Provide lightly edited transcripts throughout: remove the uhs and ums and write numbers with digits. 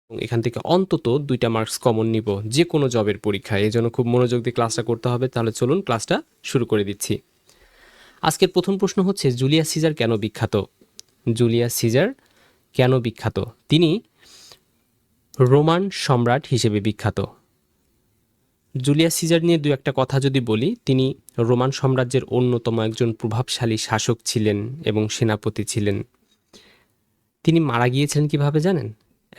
এবং এখান থেকে অন্তত 2টা মার্কস কমন নিব যে কোনো জবের পরীক্ষায়। এজন্য খুব মনোযোগ দিয়ে ক্লাসটা করতে হবে। তাহলে চলুন ক্লাসটা শুরু করে দিচ্ছি। আজকের প্রথম প্রশ্ন হচ্ছে জুলিয়াস সিজার কেন বিখ্যাত? জুলিয়াস সিজার কেন বিখ্যাত? তিনি রোমান সম্রাট হিসেবে বিখ্যাত। জুলিয়াস সিজার নিয়ে দু একটা কথা যদি বলি, তিনি রোমান সাম্রাজ্যের অন্যতম একজন প্রভাবশালী শাসক ছিলেন এবং সেনাপতি ছিলেন। তিনি মারা গিয়েছিলেন কিভাবে জানেন?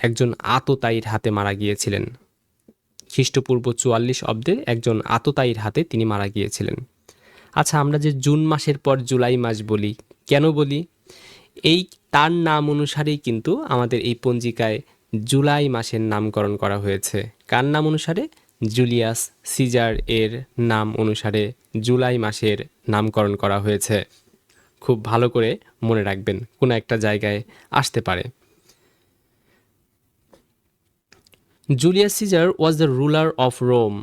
একজন আততায়ীর হাতে মারা গিয়েছিলেন। খ্রিস্টপূর্ব 44 অব্দে একজন আততায়ীর হাতে তিনি মারা গিয়েছিলেন। আচ্ছা, আমরা যে জুন মাসের পর জুলাই মাস বলি, কেন বলি? এই তার নাম অনুসারেই কিন্তু আমাদের এই পঞ্জিকায় জুলাই মাসের নামকরণ করা হয়েছে। কার নাম অনুসারে? জুলিয়াস সিজার এর নাম অনুসারে জুলাই মাসের নামকরণ করা হয়েছে। খুব ভালো করে মনে রাখবেন, কোনো একটা জায়গায় আসতে পারে। Julius Caesar was the ruler of Rome.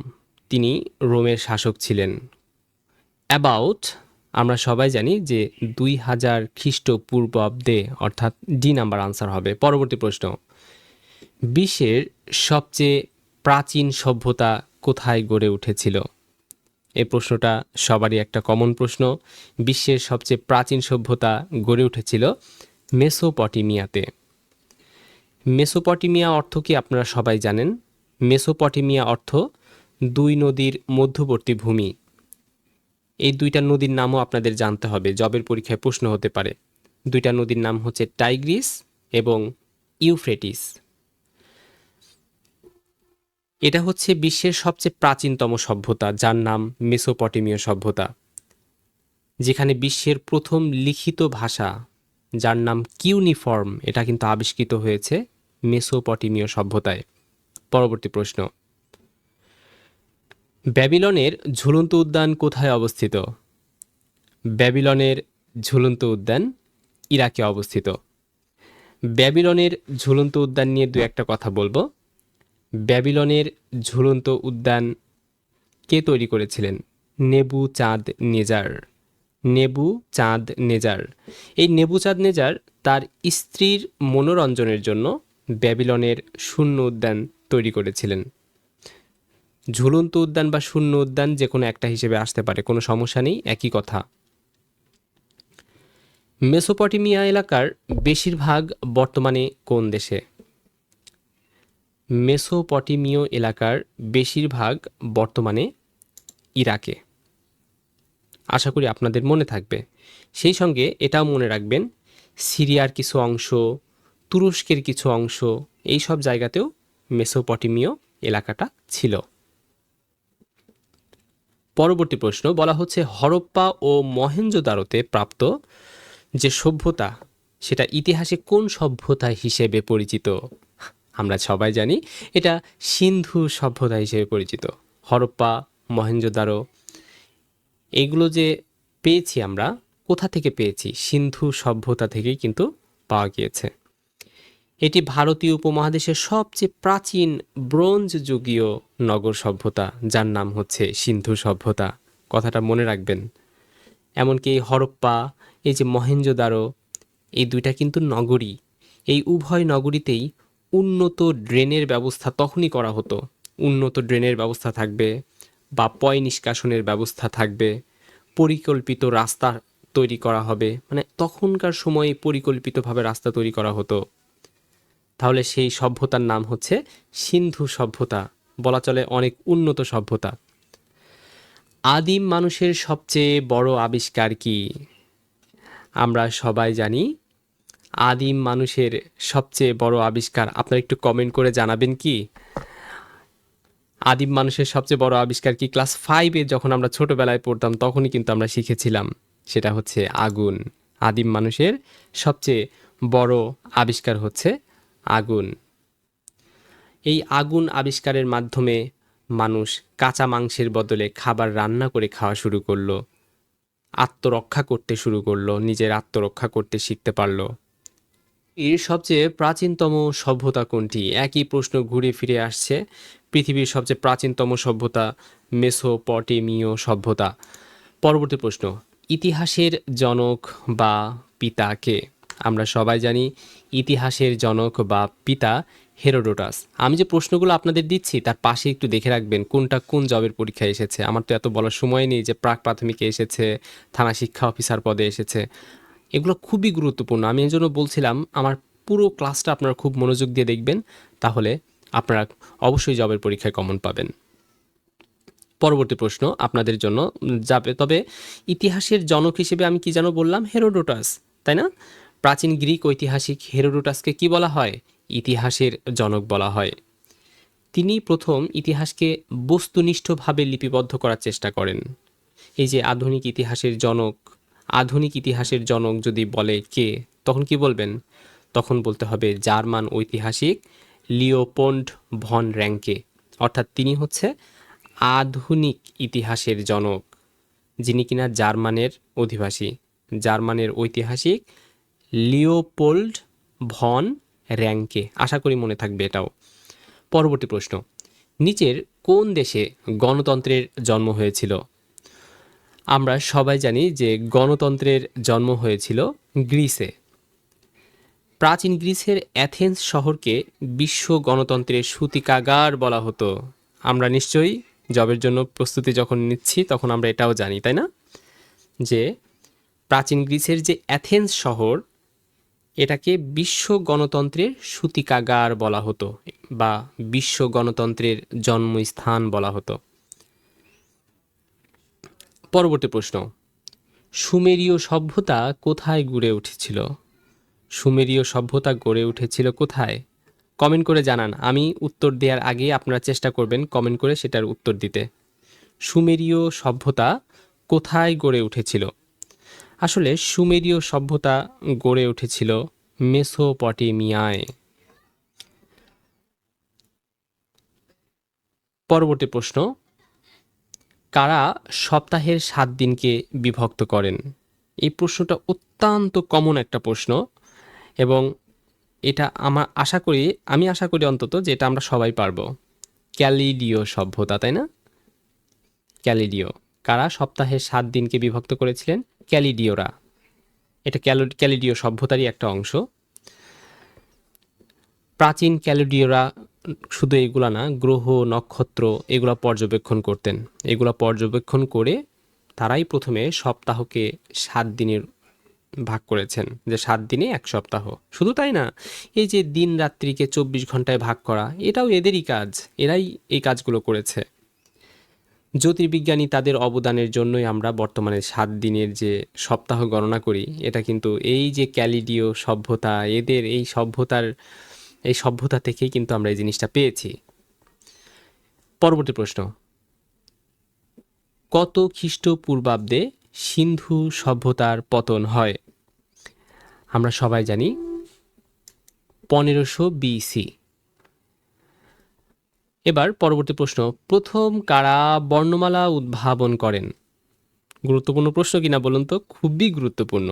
তিনি রোমের শাসক ছিলেন। অ্যাবাউট, আমরা সবাই জানি যে 2000 খ্রিস্টপূর্বাব্দে, অর্থাৎ ডি নাম্বার আনসার হবে। পরবর্তী প্রশ্ন, বিশ্বের সবচেয়ে প্রাচীন সভ্যতা কোথায় গড়ে উঠেছিল? এই প্রশ্নটা সবারই একটা কমন প্রশ্ন। বিশ্বের সবচেয়ে প্রাচীন সভ্যতা গড়ে উঠেছিল মেসোপটেমিয়াতে। মেসোপটেমিয়া অর্থ কি আপনারা সবাই জানেন? মেসোপটেমিয়া অর্থ 2 নদীর মধ্যবর্তী ভূমি। এই 2টা নদীর নামও আপনাদের জানতে হবে, জবের পরীক্ষায় প্রশ্ন হতে পারে। 2টা নদীর নাম হচ্ছে টাইগ্রিস এবং ইউফ্রেটিস। এটা হচ্ছে বিশ্বের সবচেয়ে প্রাচীনতম সভ্যতা, যার নাম মেসোপটেমীয় সভ্যতা, যেখানে বিশ্বের প্রথম লিখিত ভাষা, যার নাম কিউনিফর্ম, এটা কিন্তু আবিষ্কৃত হয়েছে মেসোপটেমীয় সভ্যতায়। পরবর্তী প্রশ্ন, ব্যাবিলনের ঝুলন্ত উদ্যান কোথায় অবস্থিত? ব্যাবিলনের ঝুলন্ত উদ্যান ইরাকে অবস্থিত। ব্যাবিলনের ঝুলন্ত উদ্যান নিয়ে দু একটা কথা বলবো। ব্যাবিলনের ঝুলন্ত উদ্যান কে তৈরি করেছিলেন? নেবুচাঁদ নেজার। নেবুচাঁদ নেজার। এই নেবুচাঁদ নেজার তার স্ত্রীর মনোরঞ্জনের জন্য ব্যাবিলনের শূন্য উদ্যান তৈরি করেছিলেন। ঝুলন্ত উদ্যান বা শূন্য উদ্যান যে কোনো একটা হিসেবে আসতে পারে, কোনো সমস্যা নেই, একই কথা। মেসোপটেমিয়া এলাকার বেশিরভাগ বর্তমানে কোন দেশে? মেসোপটেমীয় এলাকার বেশিরভাগ বর্তমানে ইরাকে। আশা করি আপনাদের মনে থাকবে। সেই সঙ্গে এটাও মনে রাখবেন, সিরিয়ার কিছু অংশ, তুরস্কের কিছু অংশ, এই সব জায়গাতেও মেসোপটেমীয় এলাকাটা ছিল। পরবর্তী প্রশ্ন, বলা হচ্ছে হরপ্পা ও মহেঞ্জোদারোতে প্রাপ্ত যে সভ্যতা, সেটা ইতিহাসে কোন সভ্যতা হিসেবে পরিচিত? আমরা সবাই জানি এটা সিন্ধু সভ্যতা হিসেবে পরিচিত। হরপ্পা, মহেঞ্জোদারো, এইগুলো যে পেয়েছি আমরা, কোথা থেকে পেয়েছি? সিন্ধু সভ্যতা থেকেই কিন্তু পাওয়া গিয়েছে। এটি ভারতীয় উপমহাদেশের সবচেয়ে প্রাচীন ব্রোঞ্জ যুগীয় নগর সভ্যতা, যার নাম হচ্ছে সিন্ধু সভ্যতা। কথাটা মনে রাখবেন। এমনকি এই হরপ্পা, এই যে মহেঞ্জোদারো, এই 2টা কিন্তু নগরী। এই উভয় নগরীতেই উন্নত ড্রেনের ব্যবস্থা তখনই করা হতো। উন্নত ড্রেনের ব্যবস্থা থাকবে বা পয় নিষ্কাশনের ব্যবস্থা থাকবে, পরিকল্পিত রাস্তা তৈরি করা হবে, মানে তখনকার সময়ে পরিকল্পিতভাবে রাস্তা তৈরি করা হতো। তাহলে সেই সভ্যতার নাম হচ্ছে সিন্ধু সভ্যতা, বলা চলে অনেক উন্নত সভ্যতা। আদিম মানুষের সবচেয়ে বড় আবিষ্কার কি? আমরা সবাই জানি আদিম মানুষের সবচেয়ে বড় আবিষ্কার। আপনারা একটু কমেন্ট করে জানাবেন কি আদিম মানুষের সবচেয়ে বড় আবিষ্কার কি? ক্লাস 5-এ যখন আমরা ছোটবেলায় পড়তাম তখনই কিন্তু আমরা শিখেছিলাম, সেটা হচ্ছে আগুন। আদিম মানুষের সবচেয়ে বড় আবিষ্কার হচ্ছে আগুন। এই আগুন আবিষ্কারের মাধ্যমে মানুষ কাঁচা মাংসের বদলে খাবার রান্না করে খাওয়া শুরু করলো, আত্মরক্ষা করতে শুরু করলো, নিজের আত্মরক্ষা করতে শিখতে পারলো। এর সবচেয়ে প্রাচীনতম সভ্যতা কোনটি? একই প্রশ্ন ঘুরে ফিরে আসছে। পৃথিবীর সবচেয়ে প্রাচীনতম সভ্যতা মেসোপটেমীয় সভ্যতা। পরবর্তী প্রশ্ন, ইতিহাসের জনক বা পিতা কে? আমরা সবাই জানি ইতিহাসের জনক বা পিতা হেরোডোটাস। আমি যে প্রশ্নগুলো আপনাদের দিচ্ছি তার পাশে একটু দেখে রাখবেন কোনটা কোন জবের পরীক্ষায় এসেছে। আমার তো এত বলার সময় নেই যে প্রাক প্রাথমিকে এসেছে, থানা শিক্ষা অফিসার পদে এসেছে। এগুলো খুবই গুরুত্বপূর্ণ। আমি এই জন্য বলছিলাম আমার পুরো ক্লাসটা আপনারা খুব মনোযোগ দিয়ে দেখবেন, তাহলে আপনারা অবশ্যই জবের পরীক্ষায় কমন পাবেন। পরবর্তী প্রশ্ন আপনাদের জন্য যাবে, তবে ইতিহাসের জনক হিসেবে আমি কি যেন বললাম, হেরোডোটাস, তাই না? প্রাচীন গ্রিক ঐতিহাসিক হেরোডোটাসকে কি বলা হয়? ইতিহাসের জনক বলা হয়। তিনি প্রথম ইতিহাসকে বস্তুনিষ্ঠভাবে লিপিবদ্ধ করার চেষ্টা করেন। এই যে আধুনিক ইতিহাসের জনক যদি বলে কে, তখন কি বলবেন? তখন বলতে হবে জার্মান ঐতিহাসিক লিওপোল্ড ভন র্যাঙ্কে। অর্থাৎ তিনি হচ্ছে আধুনিক ইতিহাসের জনক, যিনি কিনা জার্মানের অধিবাসী, জার্মানের ঐতিহাসিক লিওপোল্ড ভন র্যাঙ্কে। আশা করি মনে থাকবে এটাও। পরবর্তী প্রশ্ন, নিচের কোন দেশে গণতন্ত্রের জন্ম হয়েছিল? আমরা সবাই জানি যে গণতন্ত্রের জন্ম হয়েছিল গ্রিসে। প্রাচীন গ্রিসের অ্যাথেন্স শহরকে বিশ্ব গণতন্ত্রের সূতিকাগার বলা হতো। আমরা নিশ্চয়ই জবের জন্য প্রস্তুতি যখন নিচ্ছি তখন আমরা এটাও জানি, তাই না, যে প্রাচীন গ্রিসের যে অ্যাথেন্স শহর, এটাকে বিশ্ব গণতন্ত্রের সূতিকাগার বলা হতো বা বিশ্ব গণতন্ত্রের জন্মস্থান বলা হতো। পরবর্তী প্রশ্ন, সুমেরীয় সভ্যতা কোথায় গড়ে উঠেছিল? সুমেরীয় সভ্যতা গড়ে উঠেছিল কোথায়? কমেন্ট করে জানান। আমি উত্তর দেওয়ার আগে আপনারা চেষ্টা করবেন কমেন্ট করে সেটার উত্তর দিতে। সুমেরীয় সভ্যতা কোথায় গড়ে উঠেছিল? আসলে সুমেরীয় সভ্যতা গড়ে উঠেছিল মেসোপটেমিয়ায়। পরবর্তী প্রশ্ন, কারা সপ্তাহের 7 দিনকে বিভক্ত করেন? এই প্রশ্নটা অত্যন্ত কমন একটা প্রশ্ন, এবং এটা আমি আশা করি অন্তত যে এটা আমরা সবাই পারবো। ক্যালিডীয় সভ্যতা, তাই না? ক্যালিডীয়। কারা সপ্তাহের 7 দিনকে বিভক্ত করেছিলেন? ক্যালিডীয়রা। এটা ক্যালিডীয় সভ্যতারই একটা অংশ। প্রাচীন ক্যালিডীয়রা শুধু এগুলা না, গ্রহ নক্ষত্র এগুলা পর্যবেক্ষণ করতেন। এগুলা পর্যবেক্ষণ করে তারাই প্রথমে সপ্তাহকে 7 দিনের ভাগ করেছেন, যে 7 দিনে এক সপ্তাহ। শুধু তাই না, এই যে দিন রাত্রিকে 24 ঘন্টায় ভাগ করা, এটাও এদেরই কাজ, এরাই এই কাজগুলো করেছে। জ্যোতির্বিজ্ঞানী তাদের অবদানের জন্যই আমরা বর্তমানে 7 দিনের যে সপ্তাহ গণনা করি। এটা কিন্তু এই যে ক্যালিডীয় সভ্যতা, এদের এই সভ্যতা থেকেই কিন্তু আমরা এই জিনিসটা পেয়েছি। পরবর্তী প্রশ্ন, কত খ্রিস্টপূর্বাব্দে সিন্ধু সভ্যতার পতন হয়? আমরা সবাই জানি 1500 বিসি। এবার পরবর্তী প্রশ্ন, প্রথম কারা বর্ণমালা উদ্ভাবন করেন? গুরুত্বপূর্ণ প্রশ্ন কিনা বলুন তো? খুবই গুরুত্বপূর্ণ।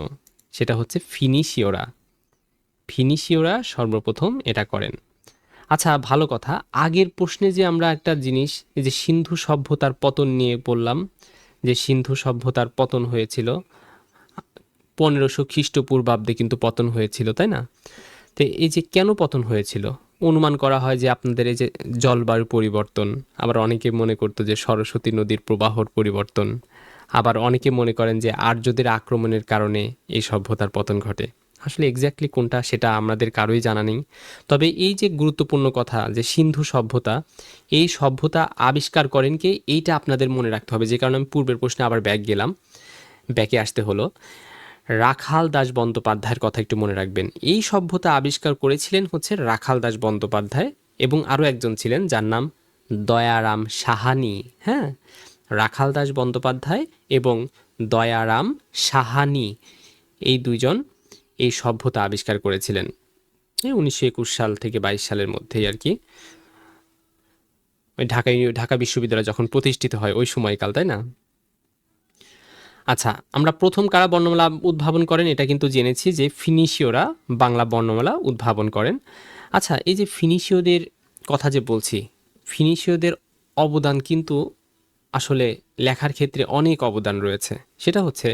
সেটা হচ্ছে ফিনিশীয়রা। ফিনিশীয়রা সর্বপ্রথম এটা করেন। আচ্ছা, ভালো কথা, আগের প্রশ্নে যে আমরা একটা জিনিস, এই যে সিন্ধু সভ্যতার পতন নিয়ে বললাম, যে সিন্ধু সভ্যতার পতন হয়েছিল 1500 খ্রিস্টপূর্বাব্দে কিন্তু পতন হয়েছিল, তাই না? তো এই যে কেন পতন হয়েছিল, অনুমান করা হয় যে আপনাদের এই যে জলবায়ু পরিবর্তন, আবার অনেকে মনে করতো যে সরস্বতী নদীর প্রবাহর পরিবর্তন, আবার অনেকে মনে করেন যে আর্যদের আক্রমণের কারণে এই সভ্যতার পতন ঘটে। আসলে এক্স্যাক্টলি কোনটা সেটা আমাদের কারোই জানা নেই। তবে এই যে গুরুত্বপূর্ণ কথা যে সিন্ধু সভ্যতা, এই সভ্যতা আবিষ্কার করেন কে, এইটা আপনাদের মনে রাখতে হবে। যে কারণে আমি পূর্বের প্রশ্নে আবার ব্যাকে আসতে হলো। রাখাল দাস বন্দ্যোপাধ্যায়ের কথা একটু মনে রাখবেন। এই সভ্যতা আবিষ্কার করেছিলেন হচ্ছে রাখাল দাস বন্দ্যোপাধ্যায়, এবং আরও একজন ছিলেন যার নাম দয়ারাম সাহানি। হ্যাঁ, রাখাল দাস বন্দ্যোপাধ্যায় এবং দয়ারাম সাহানি, এই দুইজন এই সভ্যতা আবিষ্কার করেছিলেন এই 1921 সাল থেকে 22 সালের মধ্যেই আর কি। ওই ঢাকা বিশ্ববিদ্যালয় যখন প্রতিষ্ঠিত হয় ওই সময়কাল, তাই না? আচ্ছা, আমরা প্রথম কারা বর্ণমালা উদ্ভাবন করেন এটা কিন্তু জেনেছি যে ফিনিশীয়রা বাংলা বর্ণমালা উদ্ভাবন করেন। আচ্ছা, এই যে ফিনিশীয়দের কথা যে বলছি, ফিনিশীয়দের অবদান কিন্তু আসলে লেখার ক্ষেত্রে অনেক অবদান রয়েছে। সেটা হচ্ছে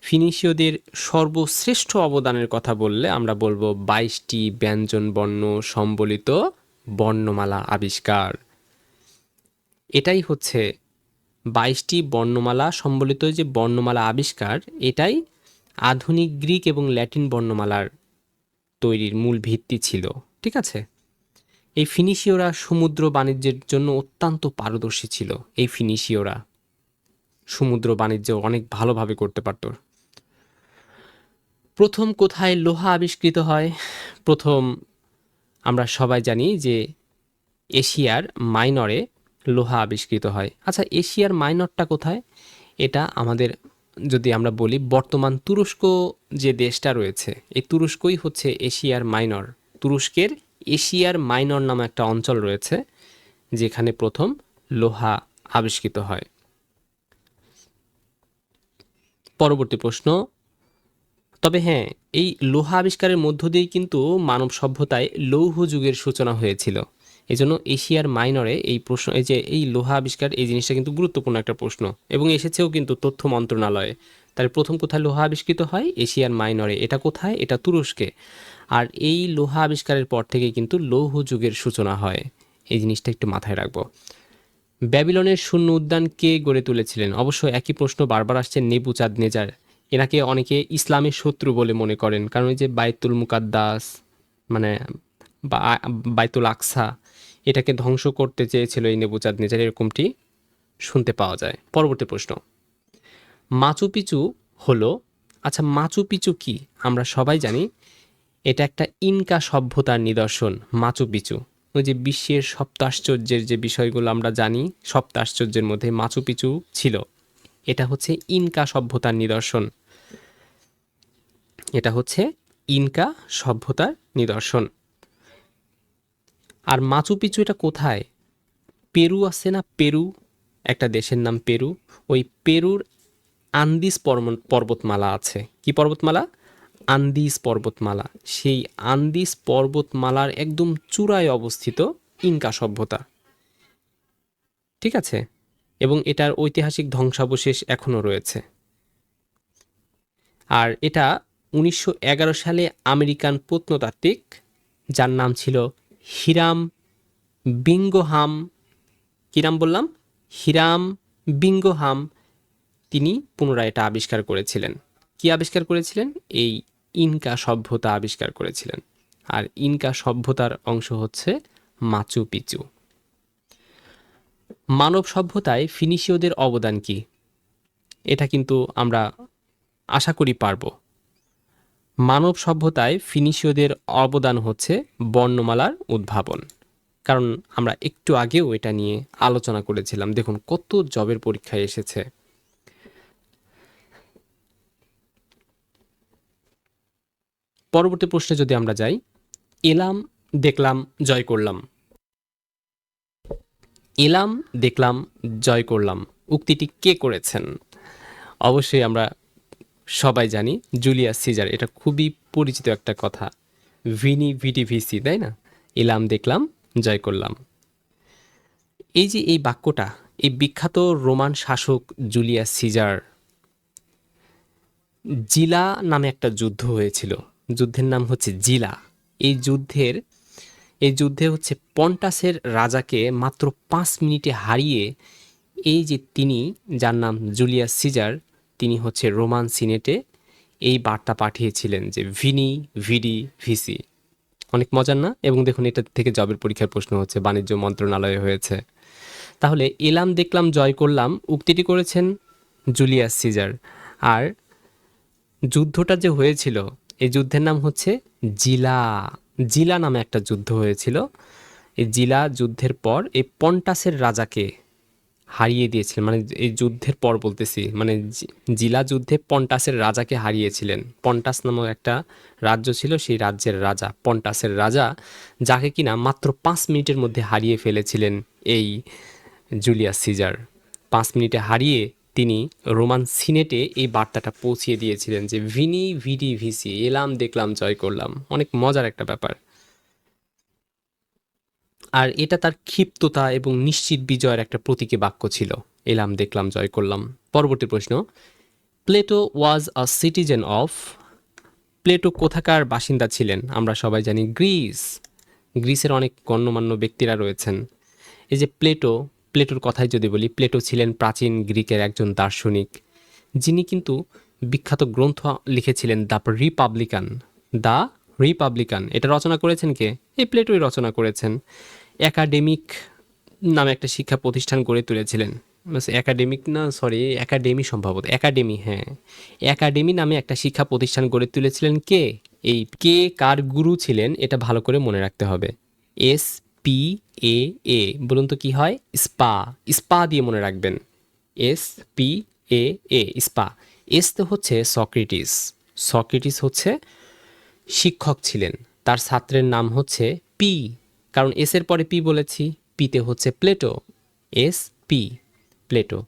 ফিনিশীয়দের সর্বশ্রেষ্ঠ অবদানের কথা বললে আমরা বলবো 22টি ব্যঞ্জন বর্ণ সম্বলিত বর্ণমালা আবিষ্কার। এটাই হচ্ছে 22টি বর্ণমালা সম্বলিত যে বর্ণমালা আবিষ্কার, এটাই আধুনিক গ্রিক এবং ল্যাটিন বর্ণমালার তৈরির মূল ভিত্তি ছিল। ঠিক আছে। এই ফিনিশীয়রা সমুদ্র বাণিজ্যের জন্য অত্যন্ত পারদর্শী ছিল। এই ফিনিশীয়রা সমুদ্র বাণিজ্য অনেক ভালোভাবে করতে পারত। প্রথম কোথায় লোহা আবিষ্কৃত হয়? প্রথম আমরা সবাই জানি যে এশিয়ার মাইনরে লোহা আবিষ্কৃত হয়। আচ্ছা, এশিয়ার মাইনরটা কোথায়? এটা আমাদের, যদি আমরা বলি, বর্তমান তুরস্ক যে দেশটা রয়েছে, এই তুরস্কই হচ্ছে এশিয়ার মাইনর। তুরস্কের এশিয়ার মাইনর নামে একটা অঞ্চল রয়েছে যেখানে প্রথম লোহা আবিষ্কৃত হয়। পরবর্তী প্রশ্ন। তবে হ্যাঁ, এই লোহা আবিষ্কারের মধ্য দিয়েই কিন্তু মানব সভ্যতায় লৌহ যুগের সূচনা হয়েছিল। এই জন্য এশিয়ার মাইনরে এই প্রশ্ন, এই যে এই লোহা আবিষ্কার, এই জিনিসটা কিন্তু গুরুত্বপূর্ণ একটা প্রশ্ন এবং এসেছেও কিন্তু তথ্য মন্ত্রণালয়ে। তাহলে প্রথম কোথায় লোহা আবিষ্কৃত হয়? এশিয়ার মাইনরে। এটা কোথায়? এটা তুরস্কে। আর এই লোহা আবিষ্কারের পর থেকে কিন্তু লৌহ যুগের সূচনা হয়। এই জিনিসটা একটু মাথায় রাখবো। ব্যাবিলনের শূন্য উদ্যান কে গড়ে তুলেছিলেন? অবশ্য একই প্রশ্ন বারবার আসছে, নেবুচাঁদনেজার। এনাকে অনেকে ইসলামের শত্রু বলে মনে করেন, কারণ এই যে বাইতুল মুকাদ্দাস, মানে বাইতুল আকসা, এটাকে ধ্বংস করতে চেয়েছিল এই নেবুচাঁদনেজার, এরকমটি শুনতে পাওয়া যায়। পরবর্তী প্রশ্ন। মাচু পিচু হলো, আচ্ছা মাচু পিচু কি? আমরা সবাই জানি এটা একটা ইনকা সভ্যতার নিদর্শন। মাচু পিচু ওই যে বিশ্বের সপ্তাশ্চর্যের যে বিষয়গুলো আমরা জানি, সপ্তাশ্চর্যের মধ্যে মাচু পিচু ছিল। এটা হচ্ছে ইনকা সভ্যতার নিদর্শন। এটা হচ্ছে ইনকা সভ্যতার নিদর্শন। আর মাচু পিচু এটা কোথায়? পেরু আছে না, পেরু, একটা দেশের নাম পেরু। ওই পেরুর আন্দিস পর্বতমালা আছে। কি পর্বতমালা? আন্দিস পর্বতমালা। সেই আন্দিস পর্বতমালার একদম চূড়ায় অবস্থিত ইনকা সভ্যতা। ঠিক আছে। এবং এটার ঐতিহাসিক ধ্বংসাবশেষ এখনও রয়েছে। আর এটা 1911 সালে আমেরিকান প্রত্নতাত্ত্বিক, যার নাম ছিল হিরাম বিঙ্গহাম, কী নাম বললাম? হিরাম বিঙ্গহাম, তিনি পুনরায় এটা আবিষ্কার করেছিলেন। কি আবিষ্কার করেছিলেন? এই ইনকা সভ্যতা আবিষ্কার করেছিলেন। আর ইনকা সভ্যতার অংশ হচ্ছে মাচু পিচু। মানব সভ্যতায় ফিনিশীয়দের অবদান কি? এটা কিন্তু আমরা আশা করি পারব। মানব সভ্যতায় ফিনিশীয়দের অবদান হচ্ছে বর্ণমালার উদ্ভাবন। কারণ আমরা একটু আগেও এটা নিয়ে আলোচনা করেছিলাম। দেখুন কত জবের পরীক্ষায় এসেছে। পরবর্তী প্রশ্নে যদি আমরা যাই, এলাম দেখলাম জয় করলাম। এলাম দেখলাম জয় করলাম উক্তিটি কে করেছেন? অবশ্যই আমরা সবাই জানি জুলিয়াস সিজার। এটা খুবই পরিচিত একটা কথা, ভিনি ভিডি ভিসি, তাই না? এলাম দেখলাম জয় করলাম। এই যে এই বাক্যটা, এই বিখ্যাত রোমান শাসক জুলিয়াস সিজার, জিলা নামে একটা যুদ্ধ হয়েছিল। যুদ্ধের নাম হচ্ছে জিলা। এই যুদ্ধে হচ্ছে পন্টাসের রাজাকে মাত্র 5 মিনিটে হারিয়ে এই যে তিনি, যার নাম জুলিয়াস সিজার, তিনি হচ্ছে রোমান সিনেটে এই বার্তা পাঠিয়েছিলেন যে ভিনি ভিডি ভিসি। অনেক মজার না? এবং দেখুন এটা থেকে জবের পরীক্ষার প্রশ্ন হচ্ছে, বাণিজ্য মন্ত্রণালয়ে হয়েছে। তাহলে এলাম দেখলাম জয় করলাম উক্তিটি করেছেন জুলিয়াস সিজার। আর যুদ্ধটা যে হয়েছিল, এই যুদ্ধের নাম হচ্ছে জিলা। জিলা নামে একটা যুদ্ধ হয়েছিল। এই জিলা যুদ্ধের পর এই পন্টাসের রাজাকে হারিয়ে দিয়েছিলেন। মানে এই যুদ্ধের পর বলতেছি, মানে জিলা যুদ্ধে পন্টাসের রাজাকে হারিয়েছিলেন। পন্টাস নামক একটা রাজ্য ছিল, সেই রাজ্যের রাজা পন্টাসের রাজা, যাকে কিনা মাত্র 5 মিনিটের মধ্যে হারিয়ে ফেলেছিলেন এই জুলিয়াস সিজার। 5 মিনিটে হারিয়ে তিনি রোমান সিনেটে এই বার্তাটা পৌঁছিয়ে দিয়েছিলেন যে ভিনি ভিডি ভিসি, এলাম দেখলাম জয় করলাম। অনেক মজার একটা ব্যাপার। আর এটা তার ক্ষিপ্ততা এবং নিশ্চিত বিজয়ের একটা প্রতীকী বাক্য ছিল, এলাম দেখলাম জয় করলাম। পরবর্তী প্রশ্ন। Plato was a citizen of, Plato কোথাকার বাসিন্দা ছিলেন? আমরা সবাই জানি গ্রিস। গ্রিসের অনেক গণ্যমান্য ব্যক্তিরা রয়েছেন। এই যে প্লেটোর কথাই যদি বলি, প্লেটো ছিলেন প্রাচীন গ্রিকের একজন দার্শনিক, যিনি কিন্তু বিখ্যাত গ্রন্থ লিখেছিলেন দ্য রিপাবলিকান। এটা রচনা করেছেন কে? এই প্লেটোই রচনা করেছেন। একাডেমিক নামে একটা শিক্ষা প্রতিষ্ঠান গড়ে তুলেছিলেন। একাডেমিক না, সরি, একাডেমি, সম্ভবত একাডেমি, হ্যাঁ, একাডেমি নামে একটা শিক্ষা প্রতিষ্ঠান গড়ে তুলেছিলেন কে? এই কে কার গুরু ছিলেন এটা ভালো করে মনে রাখতে হবে। SPA, বলুন তো কি হয়? স্পা দিয়ে মনে রাখবেন। SPA, spa. এস তো হচ্ছে সক্রেটিস হচ্ছে শিক্ষক ছিলেন, তার ছাত্রের নাম হচ্ছে পি, কারণ এস এর পরে পি বলেছি, পিতে হচ্ছে প্লেটো, SP, প্লেটো।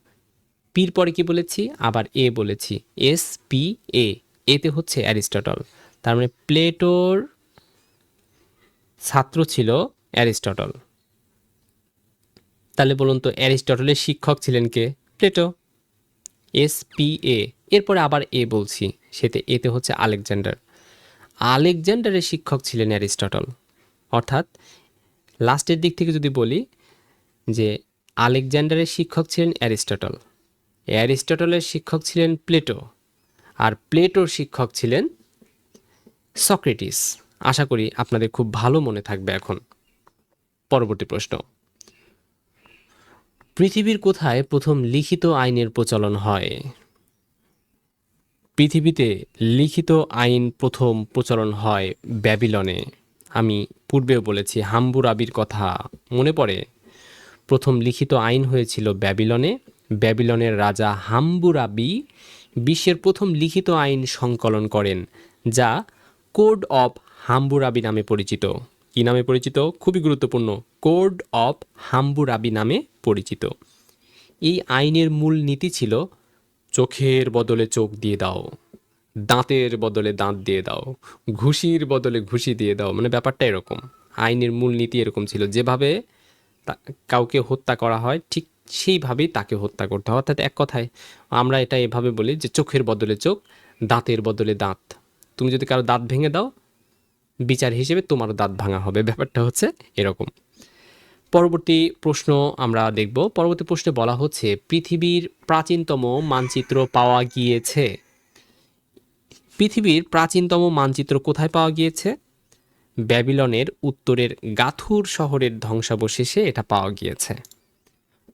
পির পরে কি বলেছি? আবার এ বলেছি, SPA, এতে হচ্ছে অ্যারিস্টটল। তার মানে প্লেটোর ছাত্র ছিল অ্যারিস্টটল। তাহলে বলুন তো অ্যারিস্টটলের শিক্ষক ছিলেন কে? প্লেটো। SPA, এরপরে আবার এ বলছি, এতে হচ্ছে আলেকজান্ডারের শিক্ষক ছিলেন অ্যারিস্টটল। অর্থাৎ লাস্টের দিক থেকে যদি বলি যে আলেকজান্ডারের শিক্ষক ছিলেন অ্যারিস্টটলের শিক্ষক ছিলেন প্লেটো, আর প্লেটোর শিক্ষক ছিলেন সক্রেটিস। আশা করি আপনাদের খুব ভালো মনে থাকবে। এখন পরবর্তী প্রশ্ন, পৃথিবীর কোথায় প্রথম লিখিত আইনের প্রচলন হয়? পৃথিবীতে লিখিত আইন প্রথম প্রচলন হয় ব্যাবিলনে। আমি পূর্বেও বলেছি হাম্বুরাবির কথা মনে পড়ে? প্রথম লিখিত আইন হয়েছিল ব্যাবিলনের রাজা হাম্বুরাবি বিশ্বের প্রথম লিখিত আইন সংকলন করেন, যা কোড অফ হাম্বুরাবি নামে পরিচিত। কি নামে পরিচিত? খুবই গুরুত্বপূর্ণ, কোড অফ হাম্বুরাবি নামে পরিচিত। এই আইনের মূল নীতি ছিল চোখের বদলে চোখ দিয়ে দাও, দাঁতের বদলে দাঁত দিয়ে দাও, ঘুষির বদলে ঘুষি দিয়ে দাও। মানে ব্যাপারটা এরকম, আইনের মূল নীতি এরকম ছিল, যেভাবে কাউকে হত্যা করা হয় ঠিক সেইভাবেই তাকে হত্যা করতে হয়। অর্থাৎ এক কথায় আমরা এটা এভাবে বলি যে চোখের বদলে চোখ, দাঁতের বদলে দাঁত। তুমি যদি কারো দাঁত ভেঙে দাও, বিচার হিসেবে তোমারও দাঁত ভাঙা হবে। ব্যাপারটা হচ্ছে এরকম। পরবর্তী প্রশ্ন আমরা দেখব। পরবর্তী প্রশ্নে বলা হচ্ছে পৃথিবীর প্রাচীনতম মানচিত্র পাওয়া গিয়েছে। পৃথিবীর প্রাচীনতম মানচিত্র কোথায় পাওয়া গিয়েছে? ব্যাবিলনের উত্তরের গাথুর শহরের ধ্বংসাবশেষে এটা পাওয়া গিয়েছে।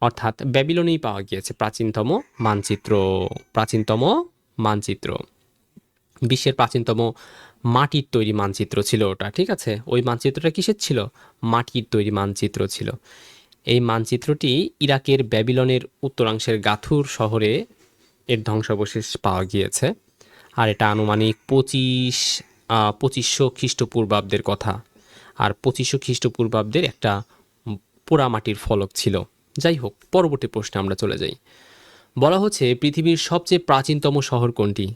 অর্থাৎ ব্যাবিলনেই পাওয়া গিয়েছে প্রাচীনতম মানচিত্র। বিশ্বের প্রাচীনতম মাটির তৈরি মানচিত্র ছিল ওটা, ঠিক আছে? ওই মানচিত্রটা কিসের ছিল? মাটির তৈরি মানচিত্র ছিল। এই মানচিত্রটি ইরাকের ব্যাবিলনের উত্তরাংশের গাথুর শহরে এর ধ্বংসাবশেষ পাওয়া গিয়েছে। আর এটা আনুমানিক 2500 খ্রিস্টপূর্বাব্দের কথা। আর 2500 খ্রিস্টপূর্বাব্দের একটা পোড়ামাটির ফলক ছিল। যাই হোক, পরবর্তী প্রশ্নে আমরা চলে যাই। বলা হচ্ছে পৃথিবীর সবচেয়ে প্রাচীনতম শহর কোনটি?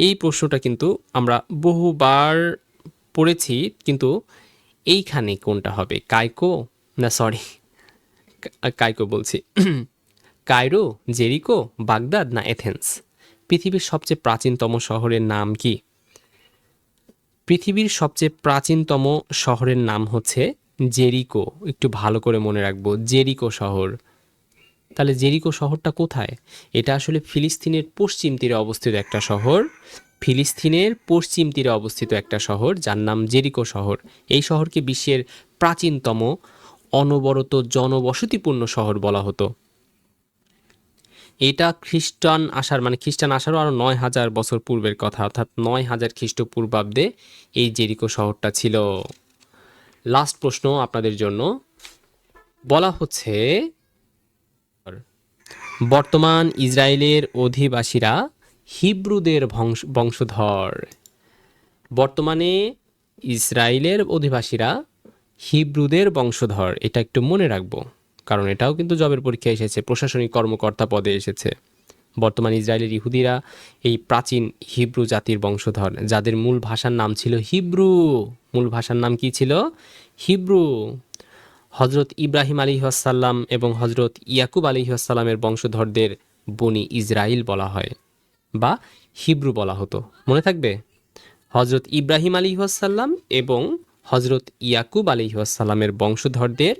এই প্রশ্নটা কিন্তু আমরা বহুবার পড়েছি, কিন্তু এইখানে কোনটা হবে? কাইকো বলছি কায়রো, জেরিকো, বাগদাদ না এথেন্স? পৃথিবীর সবচেয়ে প্রাচীনতম শহরের নাম কি? পৃথিবীর সবচেয়ে প্রাচীনতম শহরের নাম হচ্ছে জেরিকো। একটু ভালো করে মনে রাখবো, জেরিকো শহর। তাহলে জেরিকো শহরটা কোথায়? এটা আসলে ফিলিস্তিনের পশ্চিম তীরে অবস্থিত একটা শহর। যার নাম জেরিকো শহর। এই শহরকে বিশ্বের প্রাচীনতম অনবরত জনবসতিপূর্ণ শহর বলা হতো। এটা খ্রিস্টান আসারও আরও 9000 বছর পূর্বের কথা, অর্থাৎ 9000 খ্রিস্টপূর্বাব্দে এই জেরিকো শহরটা ছিল। লাস্ট প্রশ্ন আপনাদের জন্য, বলা হচ্ছে বর্তমান ইসরায়েলের অধিবাসীরা হিব্রুদের বংশধর। বর্তমানে ইসরায়েলের অধিবাসীরা হিব্রুদের বংশধর, এটা একটু মনে রাখবো, কারণ এটাও কিন্তু জবের পরীক্ষায় এসেছে, প্রশাসনিক কর্মকর্তা পদে এসেছে। বর্তমান ইসরায়েলের ইহুদিরা এই প্রাচীন হিব্রু জাতির বংশধর, যাদের মূল ভাষার নাম ছিল হিব্রু। মূল ভাষার নাম কি ছিল? হিব্রু। হজরত ইব্রাহিম আলাইহিসসালাম এবং হজরত ইয়াকুব আলাইহিসসালামের বংশধরদের বনি ইসরাইল বলা হয়, বা হিব্রু বলা হতো। মনে থাকবে, হজরত ইব্রাহিম আলাইহিসসালাম এবং হজরত ইয়াকুব আলাইহিসসালামের বংশধরদের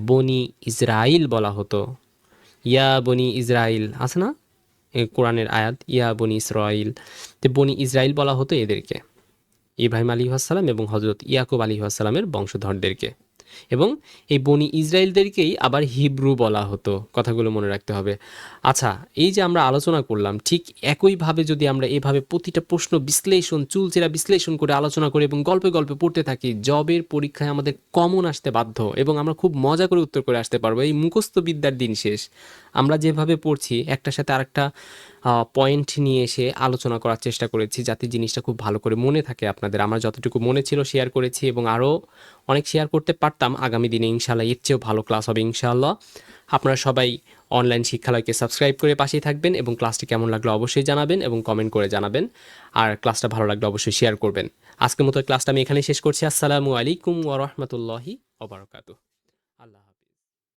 বনি ইসরাইল বলা হতো। ইয়া বনি ইসরাইল আছে না কোরআনের আয়াত, ইয়া বনি ইসরাইল, তো বনি ইসরাইল বলা হতো এদেরকে, ইব্রাহিম আলাইহিসসালাম এবং হজরত ইয়াকুব আলাইহিসসালামের বংশধরদেরকে। এবং এই বনি ইসরায়েলদেরকেই আবার হিব্রু বলা হতো, কথাগুলো মনে রাখতে হবে। আচ্ছা, এই যে আমরা আলোচনা করলাম, ঠিক একইভাবে যদি আমরা এভাবে প্রতিটা প্রশ্ন বিশ্লেষণ, চুলচেরা বিশ্লেষণ করে আলোচনা করি এবং গল্পে গল্পে পড়তে থাকি, জবের পরীক্ষায় আমাদের কমন আসতে বাধ্য এবং আমরা খুব মজা করে উত্তর করে আসতে পারবো। এই মুখস্থ বিদ্যার দিন শেষ। আমরা যেভাবে পড়ছি একটার সাথে আরেকটা পয়েন্ট নিয়ে এসে আলোচনা করার চেষ্টা করেছি যাতে জিনিসটা খুব ভালো করে মনে থাকে আপনাদের। আমার যতটুকু মনে ছিল শেয়ার করেছি এবং আরও অনেক শেয়ার করতে পারতাম আগামী দিনে, ইনশাআল্লাহ এর চেয়েও ভালো ক্লাস হবে ইনশাআল্লাহ। আপনারা সবাই অনলাইন শিক্ষালয়কে সাবস্ক্রাইব করে পাশেই থাকবেন এবং ক্লাসটি কেমন লাগলো অবশ্যই জানাবেন এবং কমেন্ট করে জানাবেন। আর ক্লাসটা ভালো লাগলে অবশ্যই শেয়ার করবেন। আজকের মতো ক্লাসটা আমি এখানেই শেষ করছি। আসসালামু আলাইকুম ওয়া রাহমাতুল্লাহি ওয়া বারাকাতুহু। আল্লাহ হাফেজ।